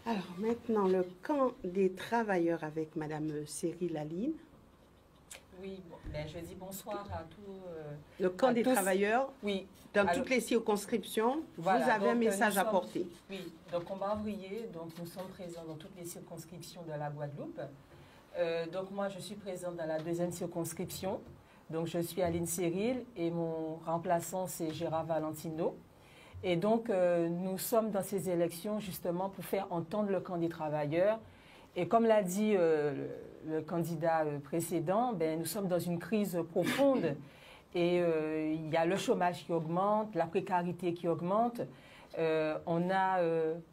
Alors maintenant, le camp des travailleurs avec Madame Cyril Aline. Oui, ben, je dis bonsoir à tous. Le camp des travailleurs, oui. Dans toutes les circonscriptions, voilà, vous avez donc, un message à porter. Oui, donc on va ouvrier, donc nous sommes présents dans toutes les circonscriptions de la Guadeloupe. Donc moi, je suis présente dans la deuxième circonscription. Donc je suis Aline Cyril et mon remplaçant, c'est Gérard Valentino. Et donc, nous sommes dans ces élections justement pour faire entendre le camp des travailleurs. Et comme l'a dit le candidat précédent, ben, nous sommes dans une crise profonde. Et il y a le chômage qui augmente, la précarité qui augmente. On a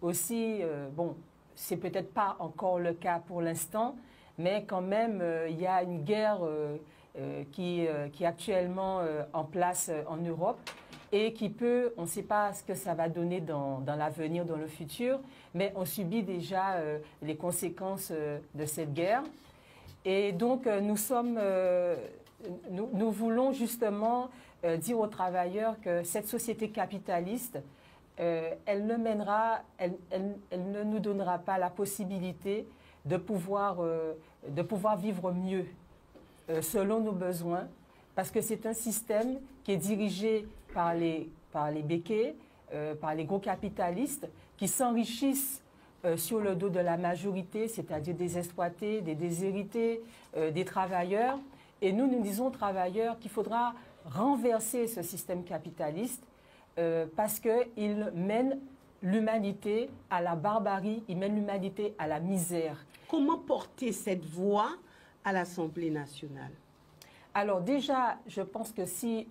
aussi, bon, c'est peut-être pas encore le cas pour l'instant, mais quand même, il y a une guerre qui est actuellement en place en Europe. Et qui peut, on ne sait pas ce que ça va donner dans l'avenir, dans le futur, mais on subit déjà les conséquences de cette guerre. Et donc, nous voulons justement dire aux travailleurs que cette société capitaliste, elle ne nous donnera pas la possibilité de pouvoir vivre mieux selon nos besoins, parce que c'est un système qui est dirigé par les béquets, par les gros capitalistes qui s'enrichissent sur le dos de la majorité, c'est-à-dire des exploités, des déshérités, des travailleurs. Et nous disons aux travailleurs qu'il faudra renverser ce système capitaliste parce qu'il mène l'humanité à la barbarie, il mène l'humanité à la misère. Comment porter cette voix à l'Assemblée nationale? Alors déjà, je pense que si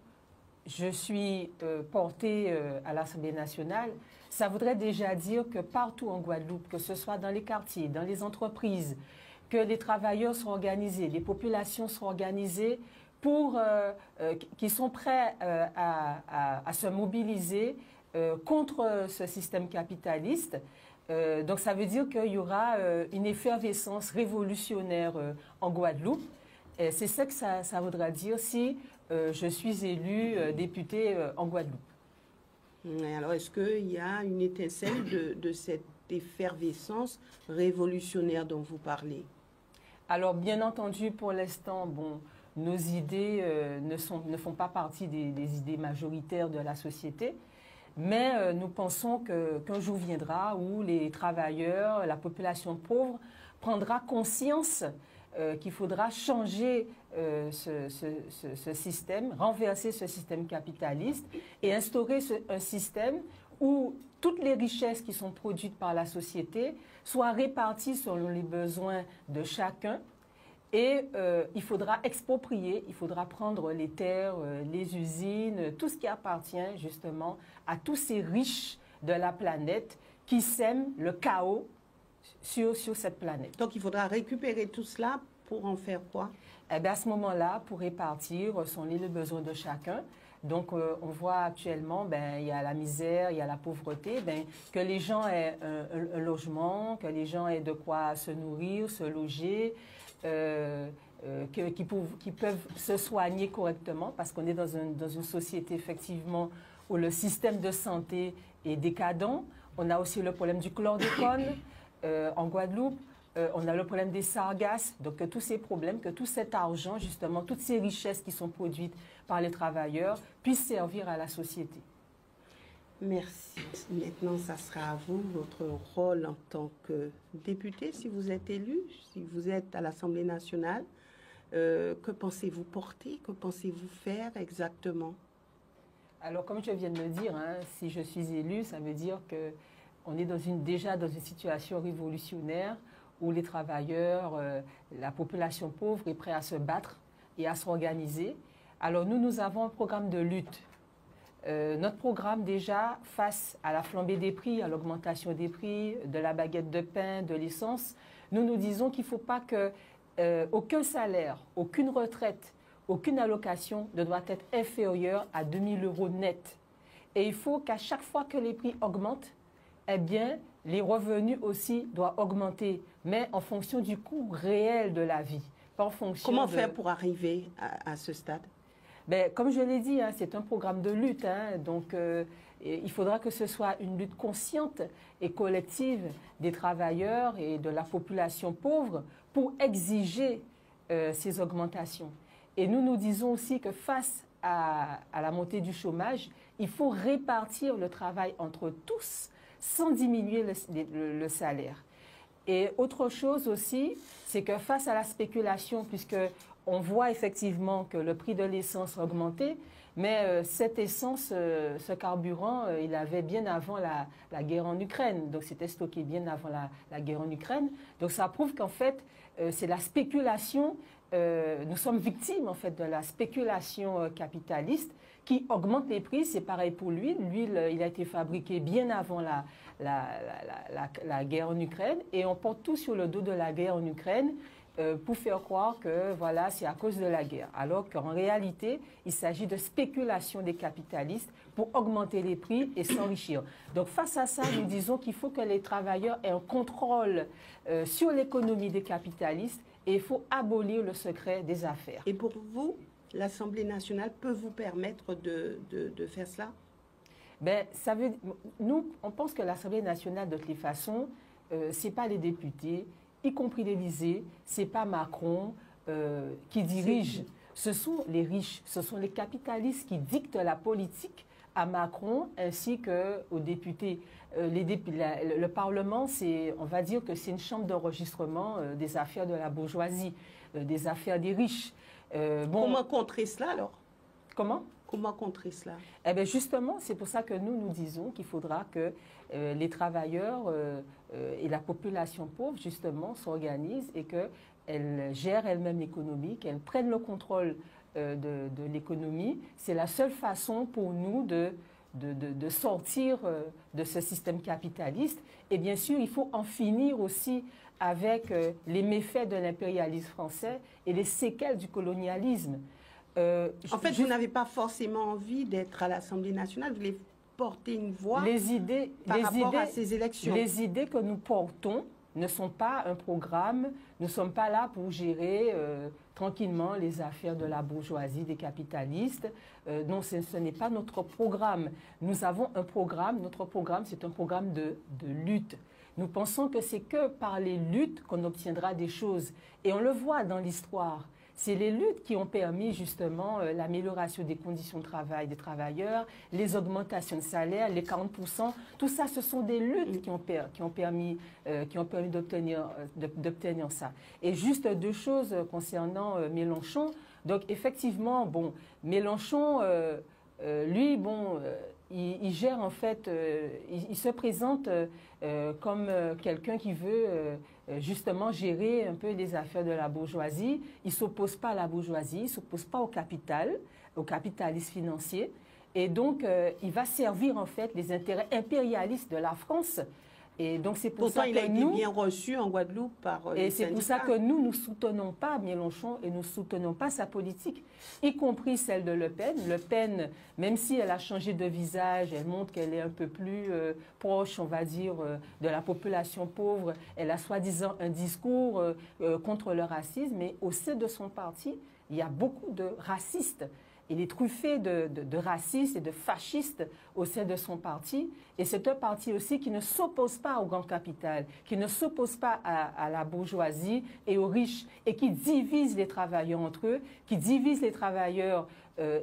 je suis portée à l'Assemblée nationale, ça voudrait déjà dire que partout en Guadeloupe, que ce soit dans les quartiers, dans les entreprises, que les travailleurs sont organisés, les populations sont organisées pour, qui sont prêts à se mobiliser contre ce système capitaliste. Donc ça veut dire qu'il y aura une effervescence révolutionnaire en Guadeloupe. C'est ça que ça voudra dire si je suis élue députée en Guadeloupe. Alors, est-ce qu'il y a une étincelle de cette effervescence révolutionnaire dont vous parlez? Alors, bien entendu, pour l'instant, bon, nos idées ne font pas partie des idées majoritaires de la société, mais nous pensons qu'un jour viendra où les travailleurs, la population pauvre, prendra conscience qu'il faudra changer ce système, renverser ce système capitaliste et instaurer un système où toutes les richesses qui sont produites par la société soient réparties selon les besoins de chacun. Et il faudra exproprier, il faudra prendre les terres, les usines, tout ce qui appartient justement à tous ces riches de la planète qui sèment le chaos sur cette planète. Donc il faudra récupérer tout cela pour en faire quoi? Eh bien, à ce moment-là, pour répartir selon les besoins de chacun. Donc on voit actuellement, ben, il y a la misère, il y a la pauvreté, ben, que les gens aient un logement, que les gens aient de quoi se nourrir, se loger, qui peuvent se soigner correctement, parce qu'on est dans une société effectivement où le système de santé est décadent. On a aussi le problème du chlordécone en Guadeloupe. On a le problème des sargasses, donc que tous ces problèmes, que tout cet argent, justement, toutes ces richesses qui sont produites par les travailleurs puissent servir à la société. Merci. Maintenant, ça sera à vous, votre rôle en tant que député, si vous êtes élu, si vous êtes à l'Assemblée nationale. Que pensez-vous porter? Que pensez-vous faire exactement? Alors, comme je viens de le dire, hein, si je suis élue, ça veut dire qu'on est déjà dans une situation révolutionnaire où les travailleurs, la population pauvre est prête à se battre et à s'organiser. Alors nous avons un programme de lutte. Notre programme déjà, face à la flambée des prix, à l'augmentation des prix, de la baguette de pain, de l'essence, nous disons qu'il ne faut pas qu'aucun salaire, aucune retraite, aucune allocation ne doit être inférieure à 2 000 € net. Et il faut qu'à chaque fois que les prix augmentent, eh bien, les revenus aussi doivent augmenter, mais en fonction du coût réel de la vie. Pas en fonction Comment faire pour arriver à ce stade? Ben, comme je l'ai dit, hein, c'est un programme de lutte. Hein, donc, Et il faudra que ce soit une lutte consciente et collective des travailleurs et de la population pauvre pour exiger ces augmentations. Et nous disons aussi que face à la montée du chômage, il faut répartir le travail entre tous sans diminuer le salaire. Et autre chose aussi, c'est que face à la spéculation, puisque on voit effectivement que le prix de l'essence a augmenté, mais cette essence, ce carburant, il avait bien avant la guerre en Ukraine. Donc c'était stocké bien avant la guerre en Ukraine. Donc ça prouve qu'en fait, c'est la spéculation, nous sommes victimes en fait de la spéculation capitaliste qui augmente les prix. C'est pareil pour l'huile. L'huile, il a été fabriqué bien avant la guerre en Ukraine et on porte tout sur le dos de la guerre en Ukraine pour faire croire que voilà, c'est à cause de la guerre. Alors qu'en réalité, il s'agit de spéculation des capitalistes pour augmenter les prix et s'enrichir. Donc face à ça, nous disons qu'il faut que les travailleurs aient un contrôle sur l'économie des capitalistes et il faut abolir le secret des affaires. Et pour vous, l'Assemblée nationale peut vous permettre de faire cela? Ben, nous, on pense que l'Assemblée nationale, de toutes les façons, ce n'est pas les députés, y compris l'Élysée, ce n'est pas Macron qui dirige. Ce sont les riches, ce sont les capitalistes qui dictent la politique à Macron ainsi qu'aux députés. Le Parlement, on va dire que c'est une chambre d'enregistrement des affaires de la bourgeoisie, des affaires des riches. Comment contrer cela alors? Comment? Comment contrer cela? Eh bien justement, c'est pour ça que nous disons qu'il faudra que les travailleurs et la population pauvre, justement, s'organisent et qu'elles gèrent elles-mêmes l'économie, qu'elles prennent le contrôle de l'économie. C'est la seule façon pour nous de sortir de ce système capitaliste. Et bien sûr, il faut en finir aussi avec les méfaits de l'impérialisme français et les séquelles du colonialisme. En fait, vous n'avez pas forcément envie d'être à l'Assemblée nationale, vous voulez porter une voix par rapport à ces élections. Les idées que nous portons ne sont pas un programme, nous ne sommes pas là pour gérer tranquillement les affaires de la bourgeoisie, des capitalistes. Non, ce n'est pas notre programme. Nous avons un programme, notre programme, c'est un programme de lutte. Nous pensons que c'est que par les luttes qu'on obtiendra des choses. Et on le voit dans l'histoire. C'est les luttes qui ont permis justement l'amélioration des conditions de travail des travailleurs, les augmentations de salaire, les 40%. Tout ça, ce sont des luttes qui ont permis d'obtenir ça. Et juste deux choses concernant Mélenchon. Donc effectivement, bon, Mélenchon, lui, bon, il gère en fait, il se présente comme quelqu'un qui veut justement gérer un peu les affaires de la bourgeoisie. Il ne s'oppose pas à la bourgeoisie, il ne s'oppose pas au capitalisme financier. Et donc, il va servir en fait les intérêts impérialistes de la France. Et donc, c'est pour ça il a été bien reçu en Guadeloupe par et c'est pour ça que nous ne soutenons pas Mélenchon et nous ne soutenons pas sa politique, y compris celle de Le Pen. Le Pen, même si elle a changé de visage, elle montre qu'elle est un peu plus proche, on va dire, de la population pauvre. Elle a soi-disant un discours contre le racisme, mais au sein de son parti, il y a beaucoup de racistes. Il est truffé de racistes et de fascistes au sein de son parti. Et c'est un parti aussi qui ne s'oppose pas au grand capital, qui ne s'oppose pas à la bourgeoisie et aux riches, et qui divise les travailleurs entre eux, qui divise les travailleurs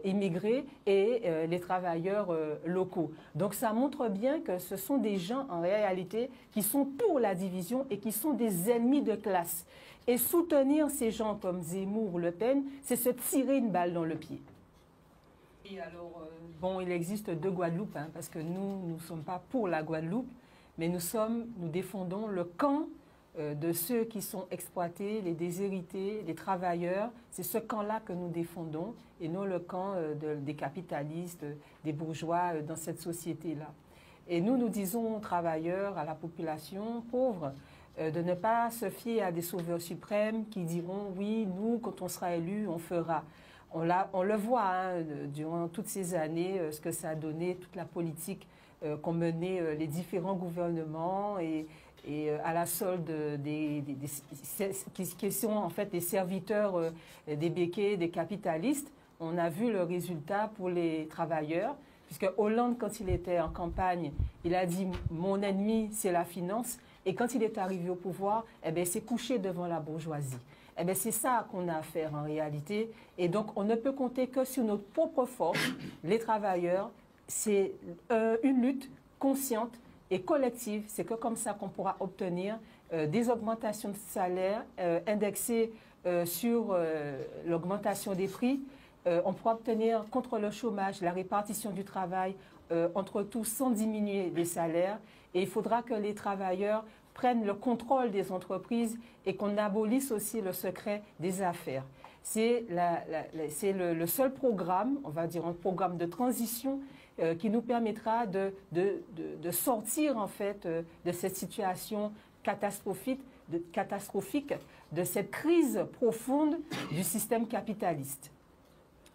immigrés et les travailleurs locaux. Donc ça montre bien que ce sont des gens en réalité qui sont pour la division et qui sont des ennemis de classe. Et soutenir ces gens comme Zemmour ou Le Pen, c'est se tirer une balle dans le pied. Et alors, bon, il existe deux Guadeloupes, hein, parce que nous ne sommes pas pour la Guadeloupe, mais nous défendons le camp de ceux qui sont exploités, les déshérités, les travailleurs. C'est ce camp-là que nous défendons, et non le camp des capitalistes, des bourgeois dans cette société-là. Et nous disons aux travailleurs, à la population pauvre, de ne pas se fier à des sauveurs suprêmes qui diront « oui, nous, quand on sera élus, on fera ». On le voit hein, durant toutes ces années, ce que ça a donné, toute la politique qu'ont menée les différents gouvernements et à la solde qui sont en fait des serviteurs des béquets, des capitalistes. On a vu le résultat pour les travailleurs, Puisque Hollande, quand il était en campagne, il a dit « mon ennemi, c'est la finance ». Et quand il est arrivé au pouvoir, eh bien, il s'est couché devant la bourgeoisie. Eh bien, c'est ça qu'on a à faire en réalité. Et donc, on ne peut compter que sur notre propre force, les travailleurs. C'est une lutte consciente et collective. C'est que comme ça qu'on pourra obtenir des augmentations de salaire indexées sur l'augmentation des prix. On pourra obtenir contre le chômage la répartition du travail entre tous sans diminuer les salaires. Et il faudra que les travailleurs prennent le contrôle des entreprises et qu'on abolisse aussi le secret des affaires. C'est le seul programme, on va dire un programme de transition qui nous permettra de sortir en fait de cette situation catastrophique, de cette crise profonde du système capitaliste.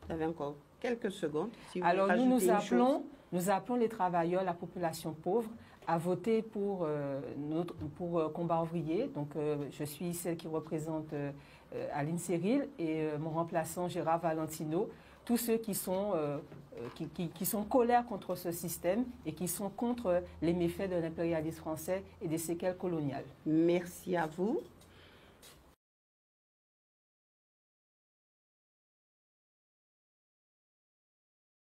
Vous avez encore quelques secondes. Si vous Alors nous appelons les travailleurs, la population pauvre, à voter pour Combat ouvrier. Donc je suis celle qui représente Aline Cyril et mon remplaçant Gérard Valentino, tous ceux qui sont colère contre ce système et qui sont contre les méfaits de l'impérialisme français et des séquelles coloniales. Merci à vous.